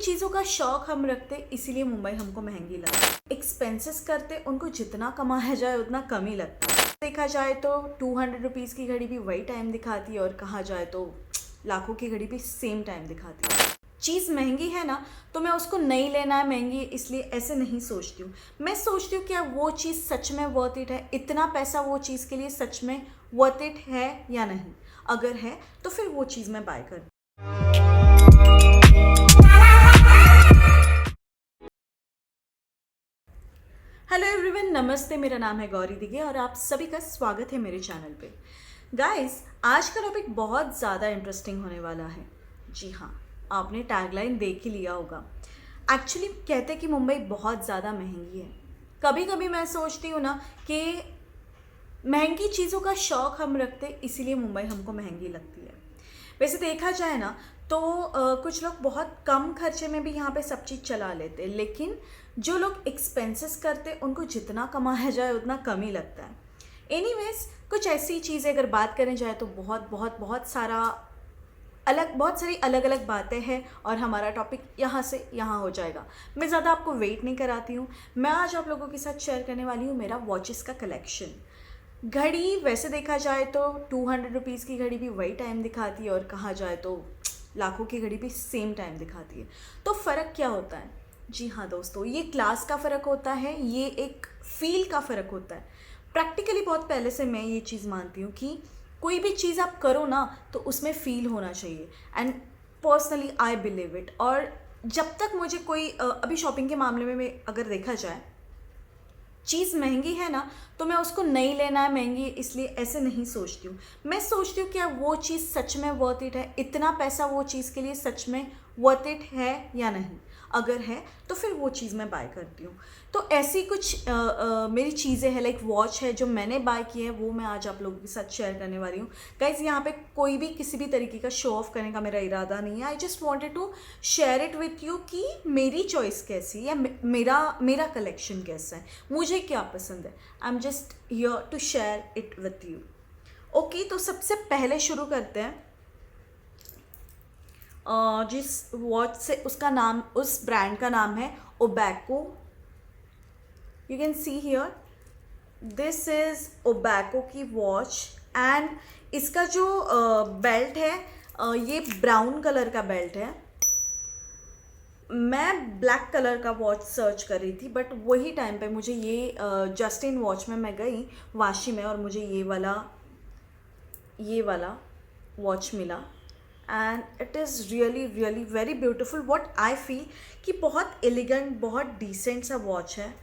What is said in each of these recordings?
चीज़ों का शौक हम रखते, इसीलिए मुंबई हमको महंगी लगती। एक्सपेंसेस करते उनको जितना कमाया जाए उतना कम ही लगता है। देखा जाए तो 200 रुपीज़ की घड़ी भी वही टाइम दिखाती है, और कहा जाए तो लाखों की घड़ी भी सेम टाइम दिखाती है। चीज़ महंगी है ना, तो मैं उसको नहीं लेना है महंगी इसलिए ऐसे नहीं सोचती हूँ। मैं सोचती हूँ क्या वो चीज़ सच में वर्थ इट है, इतना पैसा वो चीज़ के लिए सच में वर्थ इट है या नहीं। अगर है तो फिर वो चीज़ मैं बाय करती हूँ। हेलो एवरीवन, नमस्ते। मेरा नाम है गौरी दिगे और आप सभी का स्वागत है मेरे चैनल पे। गाइस, आज का टॉपिक बहुत ज़्यादा इंटरेस्टिंग होने वाला है। जी हाँ, आपने टैगलाइन देख ही लिया होगा। एक्चुअली कहते कि मुंबई बहुत ज़्यादा महंगी है। कभी कभी मैं सोचती हूँ ना कि महंगी चीज़ों का शौक हम रखते, इसीलिए मुंबई हमको महंगी लगती है। वैसे देखा जाए ना तो कुछ लोग बहुत कम खर्चे में भी यहाँ पे सब चीज़ चला लेते, लेकिन जो लोग एक्सपेंसेस करते उनको जितना कमाया जाए उतना कम ही लगता है। एनीवेज, कुछ ऐसी चीज़ें अगर बात करें जाए तो बहुत सारी अलग अलग बातें हैं, और हमारा टॉपिक यहाँ से यहाँ हो जाएगा। मैं ज़्यादा आपको वेट नहीं कराती हूँ। मैं आज आप लोगों के साथ शेयर करने वाली हूँ मेरा वॉचेस का कलेक्शन। घड़ी वैसे देखा जाए तो 200 रुपीज़ की घड़ी भी वही टाइम दिखाती है, और कहा जाए तो लाखों की घड़ी भी सेम टाइम दिखाती है। तो फ़र्क क्या होता है? जी हाँ दोस्तों, ये क्लास का फ़र्क होता है, ये एक फील का फ़र्क होता है। प्रैक्टिकली बहुत पहले से मैं ये चीज़ मानती हूँ कि कोई भी चीज़ आप करो ना तो उसमें फ़ील होना चाहिए, and personally I believe it. और जब तक मुझे कोई अभी शॉपिंग के मामले में अगर देखा जाए, चीज़ महंगी है ना, तो मैं उसको नहीं लेना है महंगी इसलिए ऐसे नहीं सोचती हूँ। मैं सोचती हूँ क्या वो चीज़ सच में वर्थ इट है, इतना पैसा वो चीज़ के लिए सच में वर्थ इट है या नहीं। अगर है तो फिर वो चीज़ मैं बाय करती हूँ। तो ऐसी कुछ मेरी चीज़ें हैं, लाइक वॉच है जो मैंने बाय की है, वो मैं आज आप लोगों के साथ शेयर करने वाली हूँ। गाइज, यहाँ पे कोई भी किसी भी तरीके का शो ऑफ करने का मेरा इरादा नहीं है। I just wanted to share it with you कि मेरी चॉइस कैसी है, या मेरा कलेक्शन कैसा है, मुझे क्या पसंद है। I am just here to share it with you. Okay, तो सबसे पहले शुरू करते हैं। जिस वॉच से उसका नाम, उस ब्रांड का नाम है Obaku. You can see here, this is Obaku की वॉच। एंड इसका जो बेल्ट है, ये ब्राउन कलर का बेल्ट है। मैं ब्लैक कलर का वॉच सर्च कर रही थी, बट वही टाइम पे मुझे ये जस्टिन वॉच में मैं गई वाशी में, और मुझे ये वाला वॉच मिला। And it is really really very beautiful. What I feel कि बहुत एलिगेंट, बहुत डिसेंट सा वॉच है।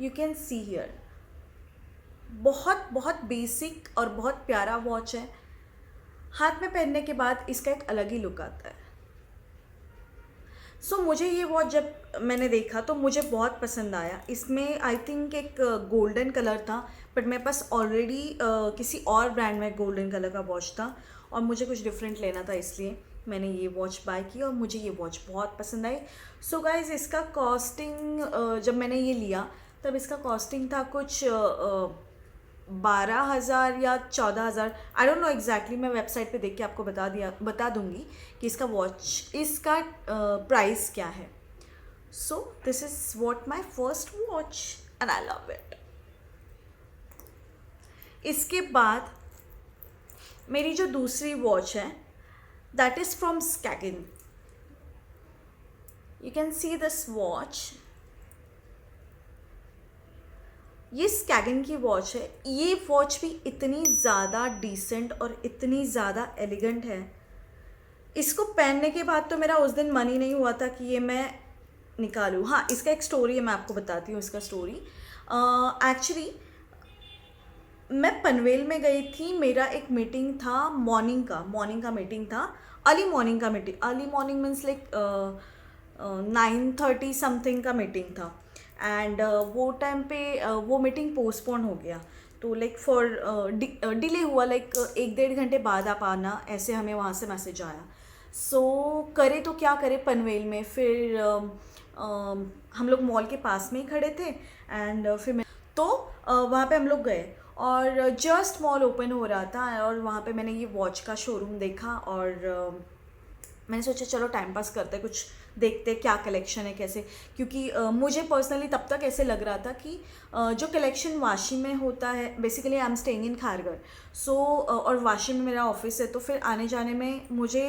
यू कैन सी हियर, बहुत बेसिक और बहुत प्यारा वॉच है। हाथ में पहनने के बाद इसका एक अलग ही लुक आता है। सो मुझे ये वॉच जब मैंने देखा तो मुझे बहुत पसंद आया। इसमें आई थिंक एक गोल्डन कलर था, बट मेरे पास ऑलरेडी किसी और ब्रांड में गोल्डन कलर का वॉच था, और मुझे कुछ डिफरेंट लेना था, इसलिए मैंने ये वॉच बाय की और मुझे ये वॉच बहुत पसंद आई। सो गाइज, इसका कॉस्टिंग जब मैंने ये लिया तब इसका कॉस्टिंग था कुछ 12,000 या 14,000, आई डोंट नो एग्जैक्टली। मैं वेबसाइट पे देख के आपको बता दूंगी कि इसका प्राइस क्या है। So this is what my first watch and I love it. इसके बाद मेरी जो दूसरी वॉच है, that is from Skagen. You can see this watch. ये स्कैगिन की वॉच है। ये वॉच भी इतनी ज़्यादा डिसेंट और इतनी ज़्यादा एलिगेंट है। इसको पहनने के बाद तो मेरा उस दिन मन ही नहीं हुआ था कि ये मैं निकालूँ। हाँ, इसका एक स्टोरी है, मैं आपको बताती हूँ इसका स्टोरी। एक्चुअली मैं पनवेल में गई थी, मेरा एक मीटिंग था, मॉर्निंग का मीटिंग था। Early morning means like 9:30 something का मीटिंग था। एंड वो टाइम पे वो मीटिंग पोस्टपोन हो गया, तो लाइक फॉर डिले हुआ, लाइक 1-1.5 घंटे बाद आप आना, ऐसे हमें वहाँ से मैसेज आया। सो करे तो क्या करे पनवेल में। फिर हम लोग मॉल के पास में ही खड़े थे, एंड फिर मैं तो वहाँ पे हम लोग गए, और जस्ट मॉल ओपन हो रहा था और वहाँ पे मैंने ये वॉच का शोरूम देखा और मैंने सोचा चलो टाइम पास करते हैं, कुछ देखते हैं क्या कलेक्शन है कैसे, क्योंकि मुझे पर्सनली तब तक ऐसे लग रहा था कि जो कलेक्शन वाशी में होता है, basically I am staying in Kharghar, so और वाशी में मेरा ऑफिस है, तो फिर आने जाने में मुझे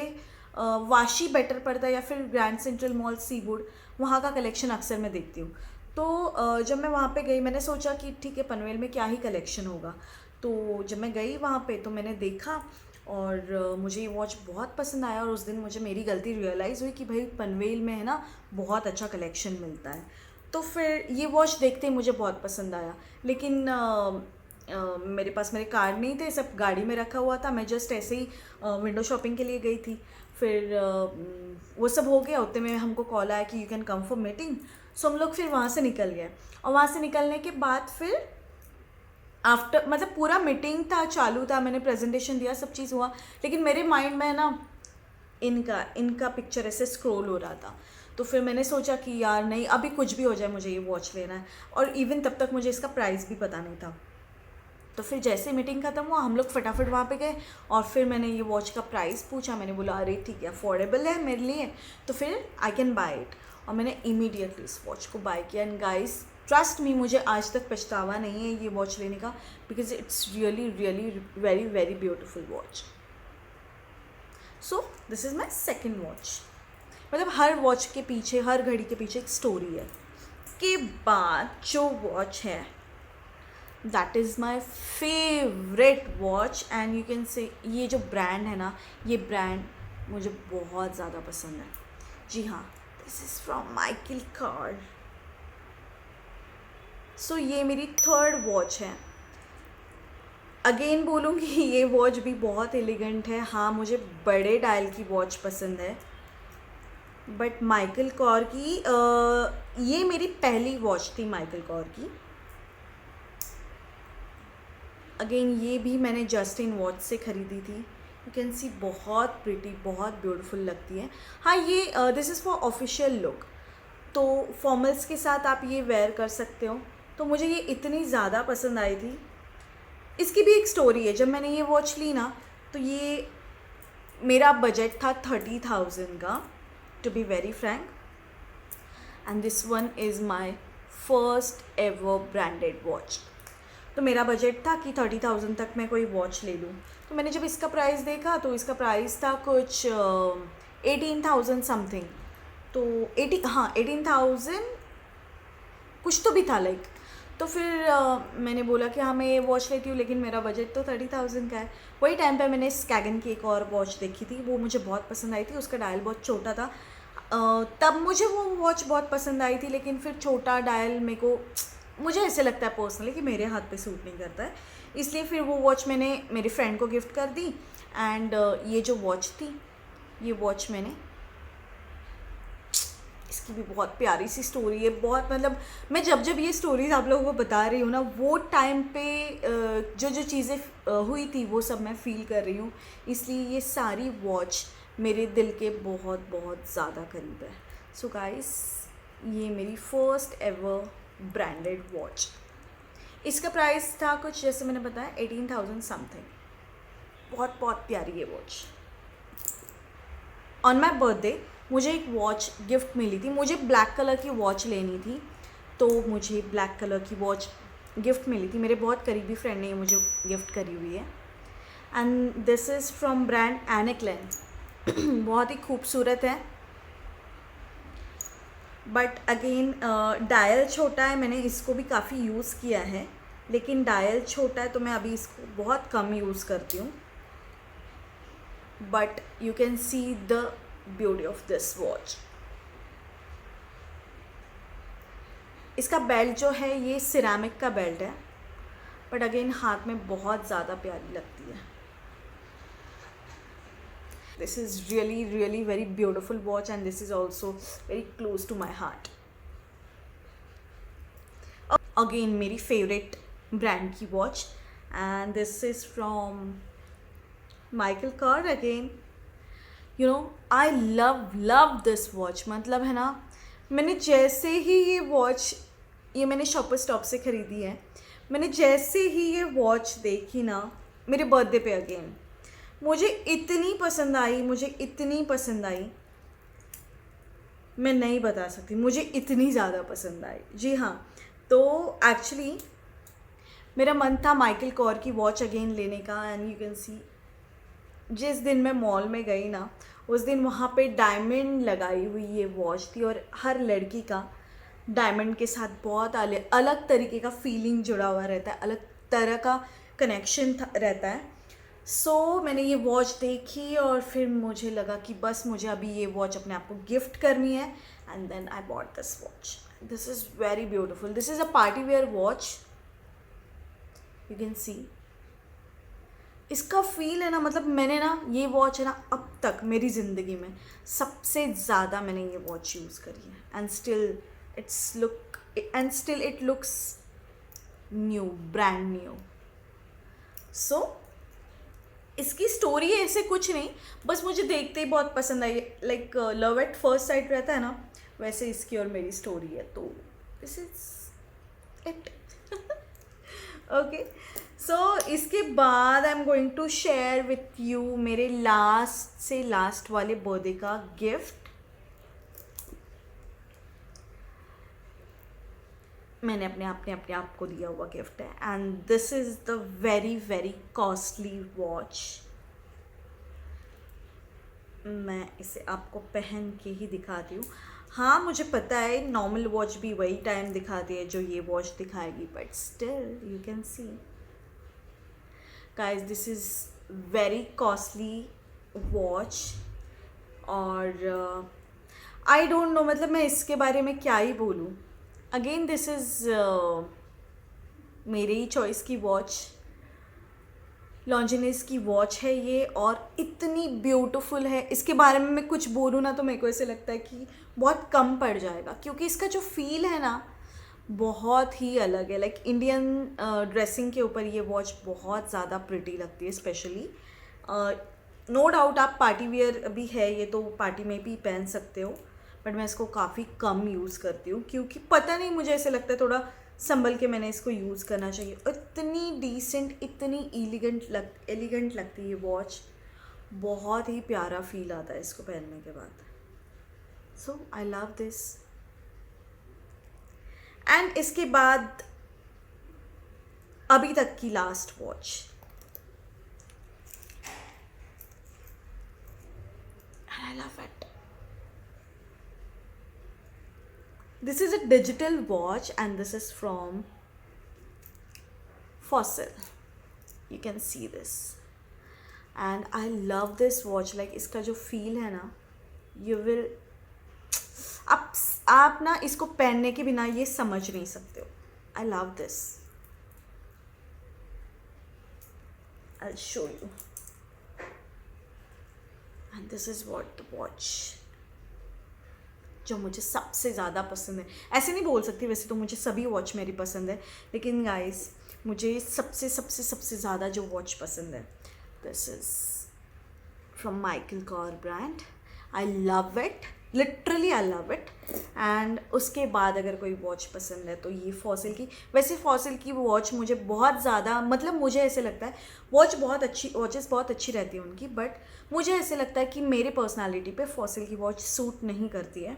वाशी बेटर पड़ता है या फिर ग्रैंड सेंट्रल मॉल सीवुड, वहाँ का कलेक्शन अक्सर मैं देखती हूँ। तो जब मैं वहाँ पे गई मैंने सोचा कि ठीक है पनवेल में क्या ही कलेक्शन होगा, तो जब मैं गई वहाँ पे तो मैंने देखा और मुझे ये वॉच बहुत पसंद आया और उस दिन मुझे मेरी गलती रियलाइज़ हुई कि भाई पनवेल में है ना बहुत अच्छा कलेक्शन मिलता है। तो फिर ये वॉच देखते ही मुझे बहुत पसंद आया, लेकिन मेरे पास मेरे कार्ड नहीं थे, सब गाड़ी में रखा हुआ था, मैं जस्ट ऐसे ही विंडो शॉपिंग के लिए गई थी। फिर वो सब हो गया, उतने में हमको कॉल आया कि you can come for meeting, so हम लोग फिर वहाँ से निकल गए। और वहाँ से निकलने के बाद फिर आफ्टर मतलब पूरा मीटिंग था, चालू था, मैंने प्रेजेंटेशन दिया, सब चीज़ हुआ, लेकिन मेरे माइंड में ना इनका पिक्चर ऐसे स्क्रॉल हो रहा था। तो फिर मैंने सोचा कि यार नहीं, अभी कुछ भी हो जाए मुझे ये वॉच लेना है, और इवन तब तक मुझे इसका प्राइस भी पता नहीं था। तो फिर जैसे मीटिंग ख़त्म हुआ हम लोग फटाफट वहाँ पे गए और फिर मैंने ये वॉच का प्राइस पूछा, मैंने बोला अरे ठीक है अफोर्डेबल है मेरे लिए, तो फिर आई कैन बाय इट, और मैंने इमीडिएटली इस वॉच को बाय किया। एंड गाइस ट्रस्ट मी, मुझे आज तक पछतावा नहीं है ये वॉच लेने का, because it's really really very very beautiful watch. So this is my second watch. मतलब हर वॉच के पीछे, हर घड़ी के पीछे एक स्टोरी है। के बाद जो वॉच है that is my favourite watch, and you can say ये जो ब्रांड है ना, ये ब्रांड मुझे बहुत ज़्यादा पसंद है। जी हाँ, this is from Michael Kors. So ये मेरी थर्ड वॉच है। अगेन बोलूँगी ये वॉच भी बहुत एलिगेंट है। हाँ, मुझे बड़े डायल की वॉच पसंद है, बट माइकल कॉर की ये मेरी पहली वॉच थी माइकल कॉर की। अगेन ये भी मैंने जस्टिन वॉच से ख़रीदी थी। यू कैन सी बहुत प्रिटी, बहुत ब्यूटीफुल लगती है। हाँ, ये this is for official look, तो फॉर्मल्स के साथ आप ये वेयर कर सकते हो। तो मुझे ये इतनी ज़्यादा पसंद आई थी। इसकी भी एक स्टोरी है। जब मैंने ये वॉच ली ना, तो ये मेरा बजट था 30,000 का, to be very frank, and this one is my first ever branded watch. तो मेरा बजट था कि 30,000 तक मैं कोई वॉच ले लूँ। तो मैंने जब इसका प्राइस देखा तो इसका प्राइस था कुछ 18,000 समथिंग, तो 18,000 कुछ तो भी था लाइक। तो फिर मैंने बोला कि हाँ मैं ये वॉच लेती हूँ, लेकिन मेरा बजट तो 30,000 का है। वही टाइम पे मैंने स्कैगन की एक और वॉच देखी थी, वो मुझे बहुत पसंद आई थी। उसका डायल बहुत छोटा था, तब मुझे वो वॉच बहुत पसंद आई थी, लेकिन फिर छोटा डायल मुझे ऐसे लगता है पर्सनली कि मेरे हाथ पे सूट नहीं करता है, इसलिए फिर वो वॉच मैंने मेरे फ्रेंड को गिफ्ट कर दी। एंड ये जो वॉच थी, ये वॉच मैंने, इसकी भी बहुत प्यारी सी स्टोरी है। बहुत मतलब मैं जब जब ये स्टोरीज आप लोगों को बता रही हूँ ना, वो टाइम पे जो जो चीज़ें हुई थी वो सब मैं फ़ील कर रही हूँ, इसलिए ये सारी वॉच मेरे दिल के बहुत बहुत ज़्यादा करीब है। सो गाइस, ये मेरी फर्स्ट एवर ब्रांडेड वॉच। इसका प्राइस था कुछ, जैसे मैंने बताया, 18,000 समथिंग। बहुत बहुत प्यारी है वॉच। ऑन माई बर्थडे मुझे एक वॉच गिफ्ट मिली थी। मुझे ब्लैक कलर की वॉच लेनी थी, तो मुझे ब्लैक कलर की वॉच गिफ्ट मिली थी। मेरे बहुत करीबी फ्रेंड ने मुझे गिफ्ट करी हुई है, and this is from brand एने क्लेन। बहुत ही खूबसूरत है, बट अगेन डायल छोटा है। मैंने इसको भी काफ़ी यूज़ किया है, लेकिन डायल छोटा है तो मैं अभी इसको बहुत कम यूज़ करती हूँ। But you can see the beauty of this watch. इसका बेल्ट जो है ये सिरेमिक का बेल्ट है, बट अगेन हाथ में बहुत ज़्यादा प्यारी लगती है। This is really really very beautiful watch, and this is also very close to my heart. Again मेरी favorite brand की watch, and this is from Michael Kors again. You know, I love this watch. मतलब है ना, मैंने जैसे ही ये watch मैंने shopper stop से ख़रीदी है, मैंने जैसे ही ये वॉच देखी ना मेरे बर्थडे पे अगेन, मुझे इतनी पसंद आई, मुझे इतनी पसंद आई, मैं नहीं बता सकती, मुझे इतनी ज़्यादा पसंद आई। जी हाँ, तो एक्चुअली मेरा मन था माइकल कॉर की वॉच अगेन लेने का, एंड यू कैन सी जिस दिन मैं मॉल में गई ना, उस दिन वहाँ पे डायमंड लगाई हुई ये वॉच थी, और हर लड़की का डायमंड के साथ बहुत अलग तरीके का फीलिंग जुड़ा हुआ रहता है, अलग तरह का कनेक्शन रहता है। सो मैंने ये वॉच देखी और फिर मुझे लगा कि बस मुझे अभी ये वॉच अपने आप को गिफ्ट करनी है, and then I bought this watch. This is very beautiful, this is a party wear watch, you can see इसका फील है ना, मतलब मैंने ना ये वॉच है ना अब तक मेरी ज़िंदगी में सबसे ज़्यादा मैंने ये वॉच यूज़ करी है, and still it looks new, brand new. So इसकी स्टोरी ऐसे कुछ नहीं, बस मुझे देखते ही बहुत पसंद आई, like love at first sight रहता है ना, वैसे इसकी और मेरी स्टोरी है, तो this is it. Okay, so इसके बाद I am going to share with you मेरे लास्ट से लास्ट वाले बर्थडे का गिफ्ट। मैंने अपने आप को दिया हुआ गिफ्ट है, and this is the very very costly watch. मैं इसे आपको पहन के ही दिखाती हूँ। हाँ, मुझे पता है नॉर्मल वॉच भी वही टाइम दिखाती है जो ये वॉच दिखाएगी, but still you can see guys, this is very costly watch. और आई डोंट नो, मतलब मैं इसके बारे में क्या ही बोलूँ। अगेन दिस इज़ मेरे ही चॉइस की वॉच, लॉन्जिनेस की वॉच है ये, और इतनी ब्यूटीफुल है। इसके बारे में मैं कुछ बोलूँ ना तो मेरे को ऐसे लगता है कि बहुत कम पड़ जाएगा, क्योंकि इसका जो फील है ना बहुत ही अलग है। लाइक इंडियन ड्रेसिंग के ऊपर ये वॉच बहुत ज़्यादा प्रिटी लगती है, स्पेशली। नो डाउट आप पार्टी वेयर भी है ये, तो पार्टी में भी पहन सकते हो, बट मैं इसको काफ़ी कम यूज़ करती हूँ, क्योंकि पता नहीं, मुझे ऐसे लगता है थोड़ा संभल के मैंने इसको यूज़ करना चाहिए। इतनी डिसेंट, इतनी एलिगेंट लगती है ये वॉच, बहुत ही प्यारा फील आता है इसको पहनने के बाद। सो आई लव दिस। एंड इसके बाद अभी तक की last watch, and I love it. This is a digital watch, and this is from Fossil. You can see this, and I love this watch. Like इसका जो feel है ना, you will आप ना इसको पहनने के बिना ये समझ नहीं सकते हो। I love this. I'll show you. And this is what the watch जो मुझे सबसे ज़्यादा पसंद है। ऐसे नहीं बोल सकती, वैसे तो मुझे सभी वॉच मेरी पसंद है, लेकिन गाइस मुझे सबसे सबसे सबसे ज़्यादा जो वॉच पसंद है, this is from Michael Kors brand. I love it, literally I love it. And उसके बाद अगर कोई वॉच पसंद है तो ये फॉसिल की। वैसे फॉसिल की वॉच मुझे बहुत ज़्यादा, मतलब मुझे ऐसे लगता है वॉचेस बहुत अच्छी रहती है उनकी, बट मुझे ऐसे लगता है कि मेरे पर्सनालिटी पे फॉसिल की वॉच सूट नहीं करती है।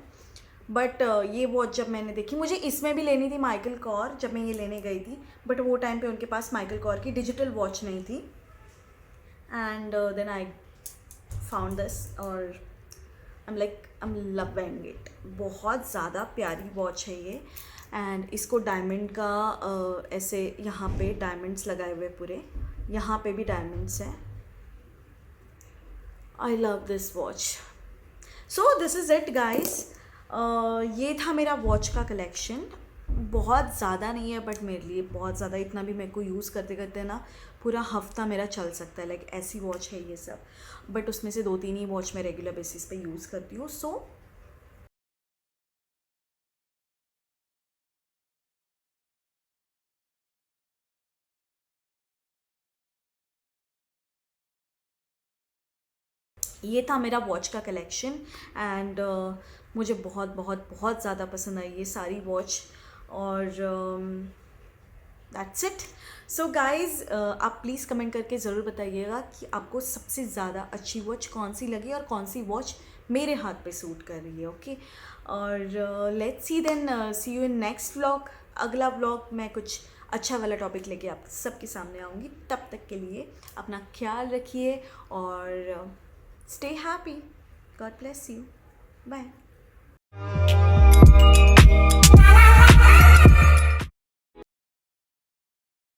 बट ये वॉच जब मैंने देखी, मुझे इसमें भी लेनी थी माइकल कॉर, जब मैं ये लेने गई थी, बट वो टाइम पे उनके पास माइकल कॉर की डिजिटल वॉच नहीं थी। And then I found this, और आई एम लविंग इट। बहुत ज़्यादा प्यारी वॉच है ये, एंड इसको डायमंड का ऐसे यहाँ पे डायमंड्स लगाए हुए पूरे, यहाँ पे भी डायमंड्स हैं। I love this watch. So this is it guys. ये था मेरा वॉच का कलेक्शन। बहुत ज़्यादा नहीं है, बट मेरे लिए बहुत ज़्यादा, इतना भी मेरे को यूज़ करते करते ना पूरा हफ्ता मेरा चल सकता है। लाइक ऐसी वॉच है ये सब, बट उसमें से 2-3 ही वॉच मैं रेगुलर बेसिस पे यूज़ करती हूँ। सो ये था मेरा वॉच का कलेक्शन, एंड मुझे बहुत बहुत बहुत ज़्यादा पसंद आई ये सारी वॉच। और दैट्स इट। सो गाइज, आप प्लीज़ कमेंट करके ज़रूर बताइएगा कि आपको सबसे ज़्यादा अच्छी वॉच कौन सी लगी और कौन सी वॉच मेरे हाथ पे सूट कर रही है। ओके, और let's see then, see you in next vlog. अगला व्लॉग मैं कुछ अच्छा वाला टॉपिक लेके आप सबके सामने आऊँगी। तब तक के लिए अपना ख्याल रखिए और stay happy. God bless you. Bye.